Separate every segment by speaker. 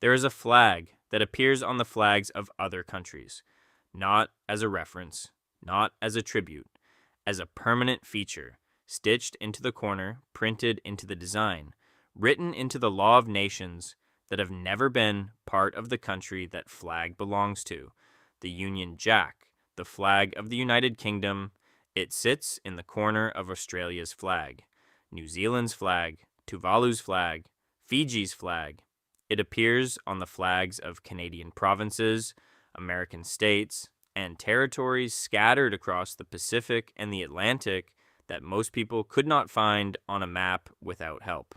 Speaker 1: There is a flag that appears on the flags of other countries, not as a reference, not as a tribute, as a permanent feature, stitched into the corner, printed into the design, written into the law of nations that have never been part of the country that flag belongs to. The Union Jack, the flag of the United Kingdom, it sits in the corner of Australia's flag, New Zealand's flag, Tuvalu's flag, Fiji's flag. It appears on the flags of Canadian provinces, American states, and territories scattered across the Pacific and the Atlantic that most people could not find on a map without help.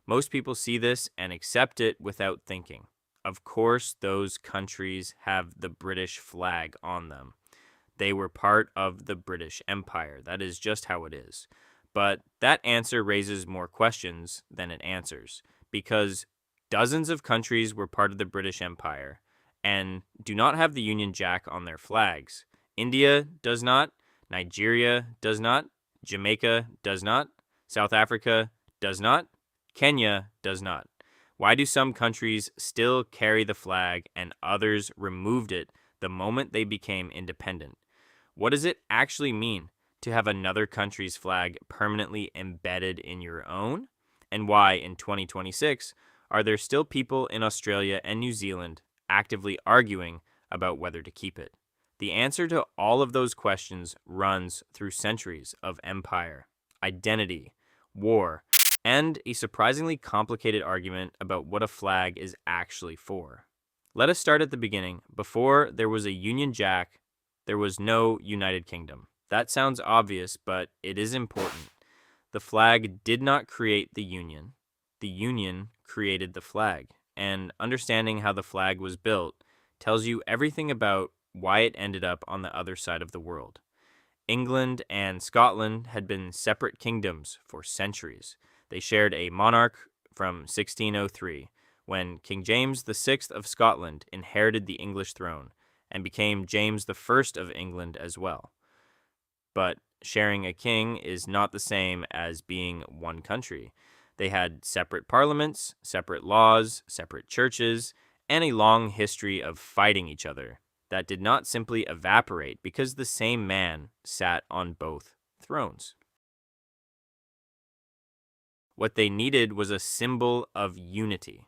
Speaker 1: Most people see this and accept it without thinking. Of course, those countries have the British flag on them. They were part of the British Empire. That is just how it is. But that answer raises more questions than it answers, because dozens of countries were part of the British Empire and do not have the Union Jack on their flags. India does not, Nigeria does not, Jamaica does not, South Africa does not, Kenya does not. Why do some countries still carry the flag and others removed it the moment they became independent? What does it actually mean to have another country's flag permanently embedded in your own? And why, in 2026, are there still people in Australia and New Zealand actively arguing about whether to keep it? The answer to all of those questions runs through centuries of empire, identity, war, and a surprisingly complicated argument about what a flag is actually for. Let us start at the beginning. Before there was a Union Jack, there was no United Kingdom. That sounds obvious, but it is important. The flag did not create the Union. The Union created the flag. And understanding how the flag was built tells you everything about why it ended up on the other side of the world. England and Scotland had been separate kingdoms for centuries. They shared a monarch from 1603, when King James VI of Scotland inherited the English throne and became James I of England as well. But sharing a king is not the same as being one country. They had separate parliaments, separate laws, separate churches, and a long history of fighting each other that did not simply evaporate because the same man sat on both thrones. What they needed was a symbol of unity,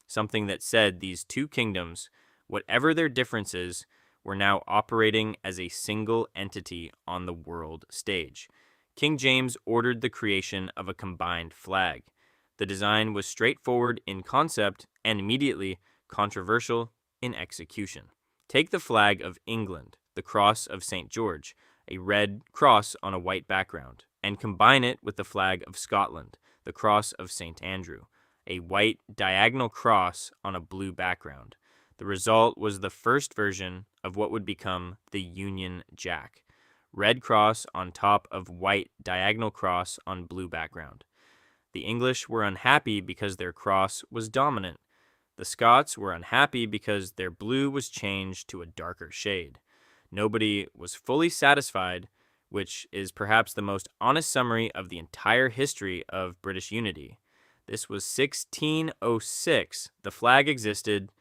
Speaker 1: something that said these two kingdoms, whatever their differences, were now operating as a single entity on the world stage. King James ordered the creation of a combined flag. The design was straightforward in concept and immediately controversial in execution. Take the flag of England, the cross of St. George, a red cross on a white background, and combine it with the flag of Scotland, the cross of St. Andrew, a white diagonal cross on a blue background. The result was the first version of what would become the Union Jack. Red cross on top of white diagonal cross on blue background. The English were unhappy because their cross was dominant. The Scots were unhappy because their blue was changed to a darker shade. Nobody was fully satisfied, which is perhaps the most honest summary of the entire history of British unity. This was 1606. The flag existed,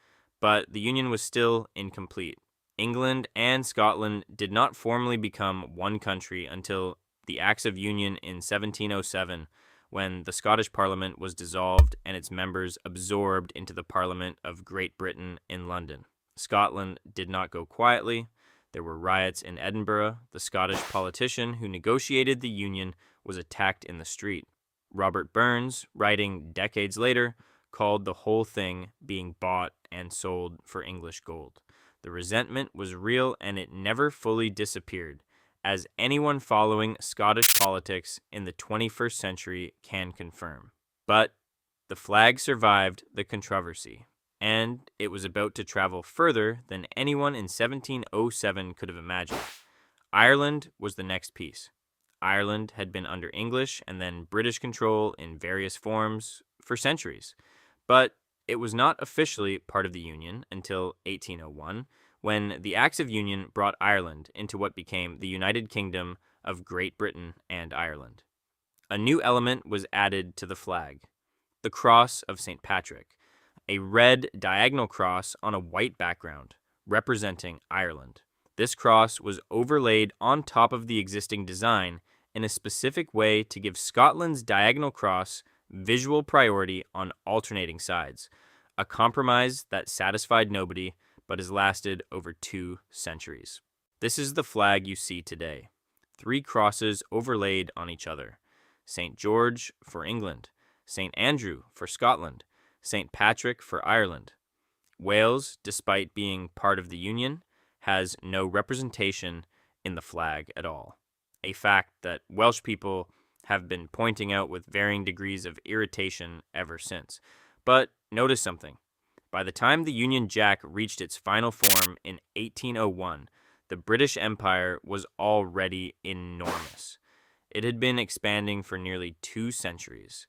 Speaker 1: but the Union was still incomplete. England and Scotland did not formally become one country until the Acts of Union in 1707, when the Scottish Parliament was dissolved and its members absorbed into the Parliament of Great Britain in London. Scotland did not go quietly. There were riots in Edinburgh. The Scottish politician who negotiated the Union was attacked in the street. Robert Burns, writing decades later, called the whole thing being bought and sold for English gold. The resentment was real and it never fully disappeared, as anyone following Scottish politics in the 21st century can confirm. But the flag survived the controversy, and it was about to travel further than anyone in 1707 could have imagined. Ireland was the next piece. Ireland had been under English and then British control in various forms for centuries, but it was not officially part of the Union until 1801, when the Acts of Union brought Ireland into what became the United Kingdom of Great Britain and Ireland. A new element was added to the flag, the cross of St. Patrick, a red diagonal cross on a white background, representing Ireland. This cross was overlaid on top of the existing design in a specific way to give Scotland's diagonal cross visual priority on alternating sides, a compromise that satisfied nobody but has lasted over 2 centuries. This is the flag you see today. 3 crosses overlaid on each other. St. George for England, St. Andrew for Scotland, St. Patrick for Ireland. Wales, despite being part of the Union, has no representation in the flag at all, a fact that Welsh people have been pointing out with varying degrees of irritation ever since. But notice something. By the time the Union Jack reached its final form in 1801, the British Empire was already enormous. It had been expanding for nearly 2 centuries.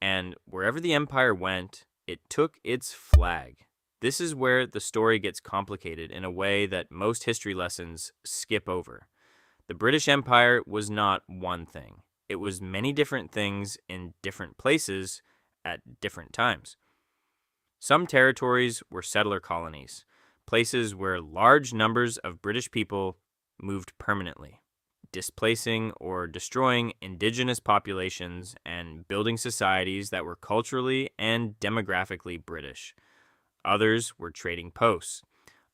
Speaker 1: And wherever the empire went, it took its flag. This is where the story gets complicated in a way that most history lessons skip over. The British Empire was not one thing. It was many different things in different places at different times. Some territories were settler colonies, places where large numbers of British people moved permanently, displacing or destroying indigenous populations and building societies that were culturally and demographically British. Others were trading posts.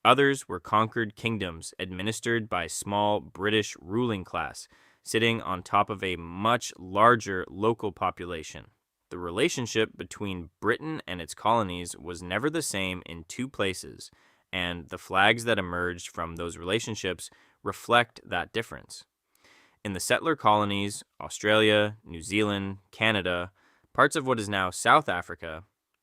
Speaker 1: Others were conquered kingdoms administered by small British ruling class, sitting on top of a much larger local population. The relationship between Britain and its colonies was never the same in 2 places, and the flags that emerged from those relationships reflect that difference. In the settler colonies, Australia, New Zealand, Canada, parts of what is now South Africa,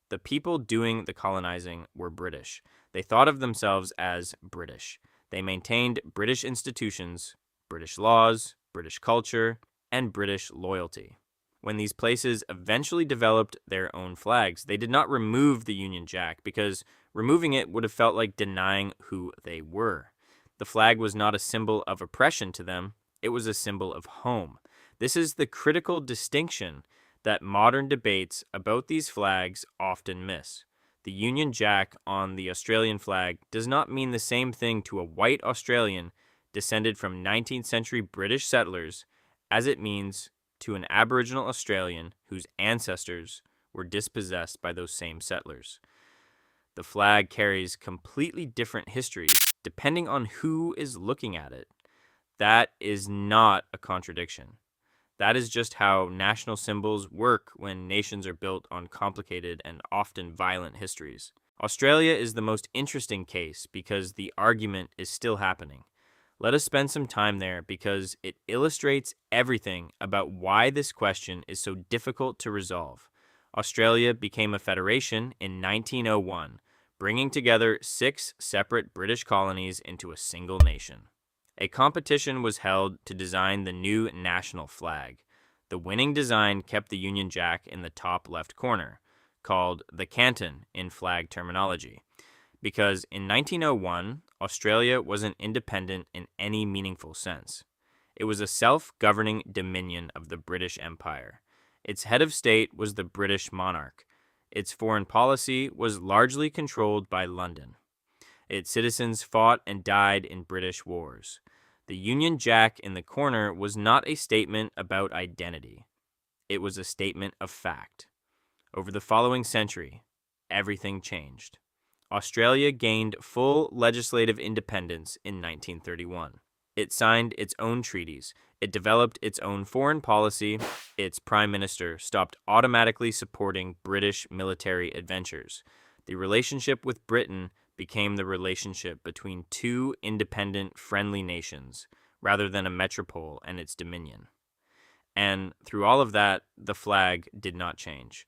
Speaker 1: the people doing the colonizing were British. They thought of themselves as British. They maintained British institutions, British laws, British culture, and British loyalty. When these places eventually developed their own flags, they did not remove the Union Jack because removing it would have felt like denying who they were. The flag was not a symbol of oppression to them. It was a symbol of home. This is the critical distinction that modern debates about these flags often miss. The Union Jack on the Australian flag does not mean the same thing to a white Australian descended from 19th century British settlers as it means to an Aboriginal Australian whose ancestors were dispossessed by those same settlers. The flag carries completely different histories depending on who is looking at it. That is not a contradiction. That is just how national symbols work when nations are built on complicated and often violent histories. Australia is the most interesting case because the argument is still happening. Let us spend some time there because it illustrates everything about why this question is so difficult to resolve. Australia became a federation in 1901, bringing together 6 separate British colonies into a single nation. A competition was held to design the new national flag. The winning design kept the Union Jack in the top left corner, called the canton in flag terminology, because in 1901, Australia wasn't independent in any meaningful sense. It was a self-governing dominion of the British Empire. Its head of state was the British monarch. Its foreign policy was largely controlled by London. Its citizens fought and died in British wars. The Union Jack in the corner was not a statement about identity. It was a statement of fact. Over the following century, everything changed. Australia gained full legislative independence in 1931. It signed its own treaties. It developed its own foreign policy. Its prime minister stopped automatically supporting British military adventures. The relationship with Britain became the relationship between 2 independent, friendly nations, rather than a metropole and its dominion. And through all of that, the flag did not change.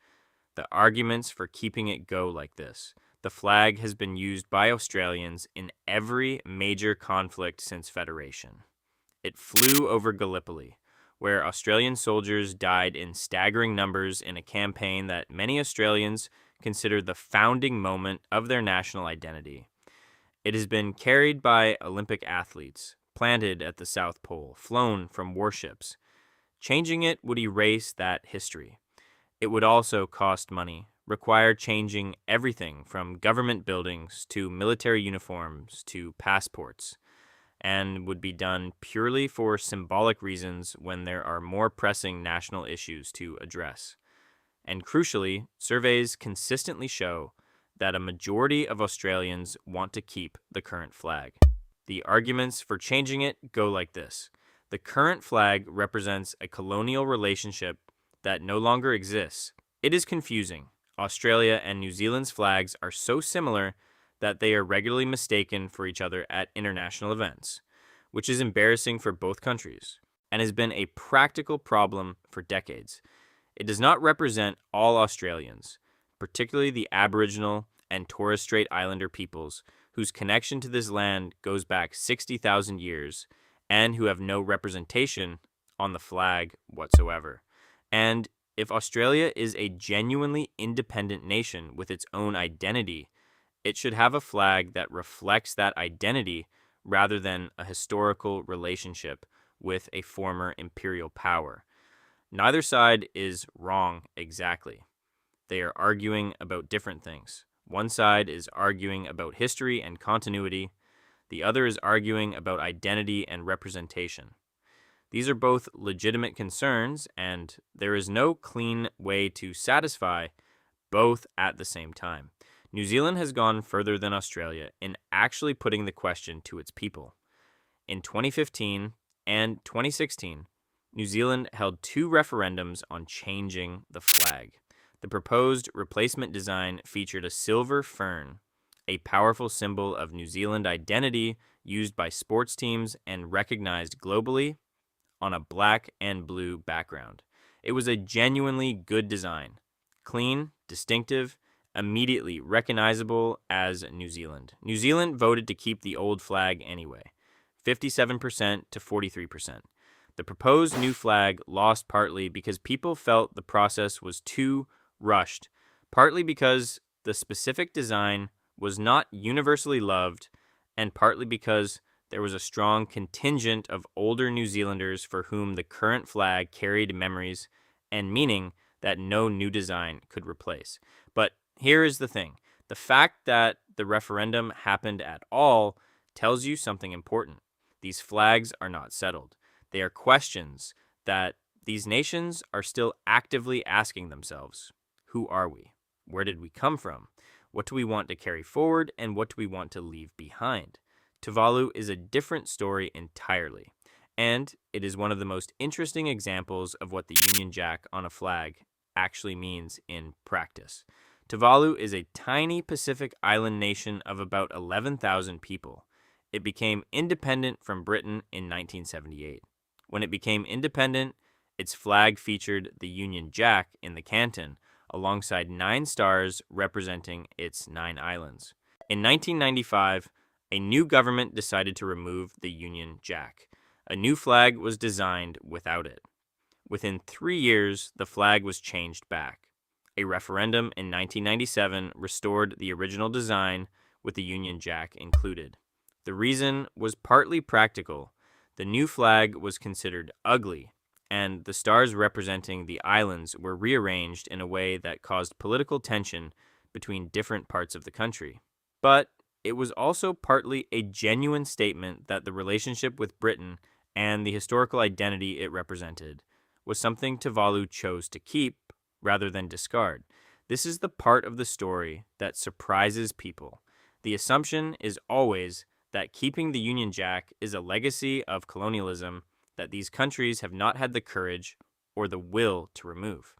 Speaker 1: The arguments for keeping it go like this. The flag has been used by Australians in every major conflict since Federation. It flew over Gallipoli, where Australian soldiers died in staggering numbers in a campaign that many Australians consider the founding moment of their national identity. It has been carried by Olympic athletes, planted at the South Pole, flown from warships. Changing it would erase that history. It would also cost money, require changing everything from government buildings to military uniforms to passports, and would be done purely for symbolic reasons when there are more pressing national issues to address. And crucially, surveys consistently show that a majority of Australians want to keep the current flag. The arguments for changing it go like this. The current flag represents a colonial relationship that no longer exists. It is confusing. Australia and New Zealand's flags are so similar that they are regularly mistaken for each other at international events, which is embarrassing for both countries and has been a practical problem for decades. It does not represent all Australians, particularly the Aboriginal and Torres Strait Islander peoples whose connection to this land goes back 60,000 years and who have no representation on the flag whatsoever. And if Australia is a genuinely independent nation with its own identity, it should have a flag that reflects that identity rather than a historical relationship with a former imperial power. Neither side is wrong exactly. They are arguing about different things. One side is arguing about history and continuity. The other is arguing about identity and representation. These are both legitimate concerns, and there is no clean way to satisfy both at the same time. New Zealand has gone further than Australia in actually putting the question to its people. In 2015 and 2016, New Zealand held 2 referendums on changing the flag. The proposed replacement design featured a silver fern, a powerful symbol of New Zealand identity used by sports teams and recognized globally, on a black and blue background. It was a genuinely good design, clean, distinctive, immediately recognizable as New Zealand. New Zealand voted to keep the old flag anyway, 57% to 43%. The proposed new flag lost partly because people felt the process was too rushed, partly because the specific design was not universally loved, and partly because there was a strong contingent of older New Zealanders for whom the current flag carried memories and meaning that no new design could replace. But here is the thing. The fact that the referendum happened at all tells you something important. These flags are not settled. They are questions that these nations are still actively asking themselves. Who are we? Where did we come from? What do we want to carry forward, and what do we want to leave behind? Tuvalu is a different story entirely, and it is one of the most interesting examples of what the Union Jack on a flag actually means in practice. Tuvalu is a tiny Pacific island nation of about 11,000 people. It became independent from Britain in 1978. When it became independent, its flag featured the Union Jack in the canton, alongside 9 stars representing its 9 islands. In 1995, a new government decided to remove the Union Jack. A new flag was designed without it. Within 3 years, the flag was changed back. A referendum in 1997 restored the original design with the Union Jack included. The reason was partly practical. The new flag was considered ugly, and the stars representing the islands were rearranged in a way that caused political tension between different parts of the country. But it was also partly a genuine statement that the relationship with Britain and the historical identity it represented was something Tuvalu chose to keep rather than discard. This is the part of the story that surprises people. The assumption is always that keeping the Union Jack is a legacy of colonialism that these countries have not had the courage or the will to remove.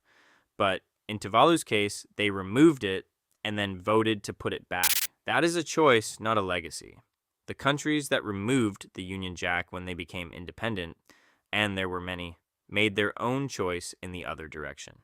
Speaker 1: But in Tuvalu's case, they removed it and then voted to put it back. That is a choice, not a legacy. The countries that removed the Union Jack when they became independent, and there were many, made their own choice in the other direction.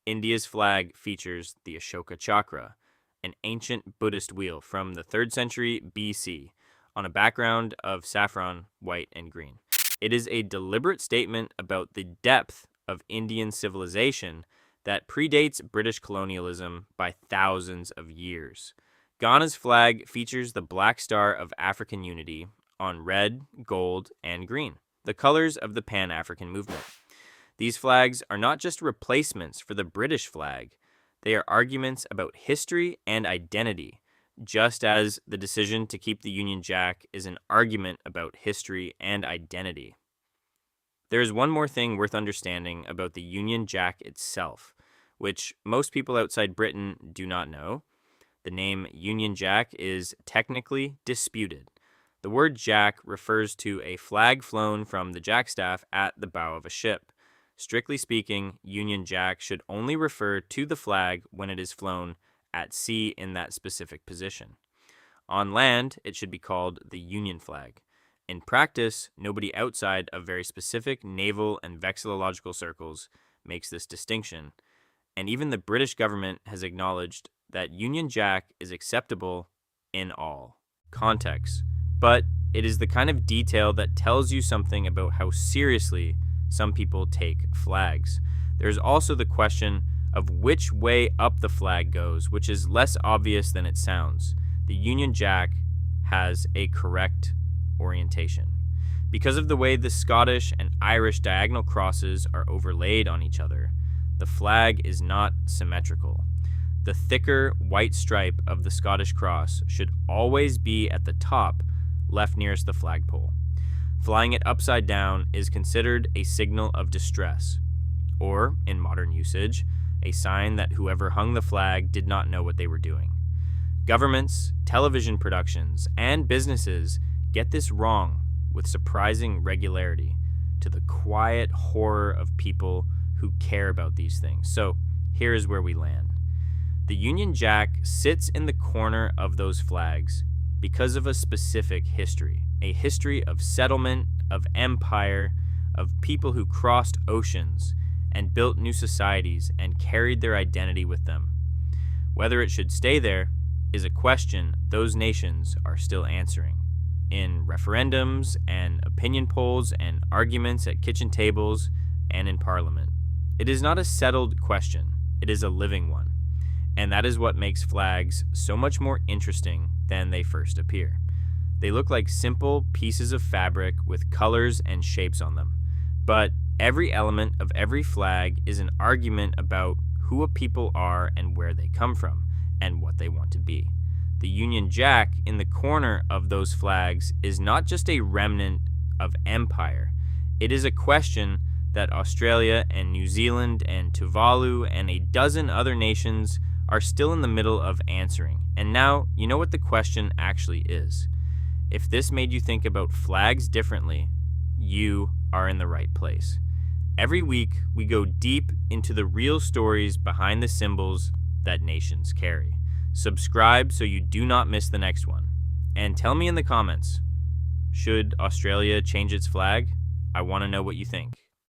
Speaker 1: India's flag features the Ashoka Chakra, an ancient Buddhist wheel from the 3rd century BC, on a background of saffron, white, and green. It is a deliberate statement about the depth of Indian civilization that predates British colonialism by thousands of years. Ghana's flag features the Black Star of African Unity on red, gold, and green, the colors of the Pan-African movement. These flags are not just replacements for the British flag. They are arguments about history and identity, just as the decision to keep the Union Jack is an argument about history and identity. There is one more thing worth understanding about the Union Jack itself, which most people outside Britain do not know. The name Union Jack is technically disputed. The word jack refers to a flag flown from the jackstaff at the bow of a ship. Strictly speaking, Union Jack should only refer to the flag when it is flown at sea in that specific position. On land, it should be called the Union flag. In practice, nobody outside of very specific naval and vexillological circles makes this distinction, and even the British government has acknowledged that Union Jack is acceptable in all contexts, but it is the kind of detail that tells you something about how seriously some people take flags. There's also the question of which way up the flag goes, which is less obvious than it sounds. The Union Jack has a correct orientation. Because of the way the Scottish and Irish diagonal crosses are overlaid on each other, the flag is not symmetrical. The thicker white stripe of the Scottish cross should always be at the top, left nearest the flagpole. Flying it upside down is considered a signal of distress, or, in modern usage, a sign that whoever hung the flag did not know what they were doing. Governments, television productions, and businesses get this wrong with surprising regularity, to the quiet horror of people who care about these things. So, here is where we land. The Union Jack sits in the corner of those flags because of a specific history, a history of settlement, of empire, of people who crossed oceans and built new societies and carried their identity with them. Whether it should stay there is a question those nations are still answering in referendums and opinion polls and arguments at kitchen tables and in Parliament. It is not a settled question, it is a living one. And that is what makes flags so much more interesting than they first appear. They look like simple pieces of fabric with colors and shapes on them. But every element of every flag is an argument about who a people are and where they come from and what they want to be. The Union Jack in the corner of those flags is not just a remnant of empire. It is a question that Australia and New Zealand and Tuvalu and a dozen other nations are still in the middle of answering. And now, you know what the question actually is. If this made you think about flags differently, you are in the right place. Every week, we go deep into the real stories behind the symbols that nations carry. Subscribe so you do not miss the next one. And tell me in the comments, should Australia change its flag? I want to know what you think.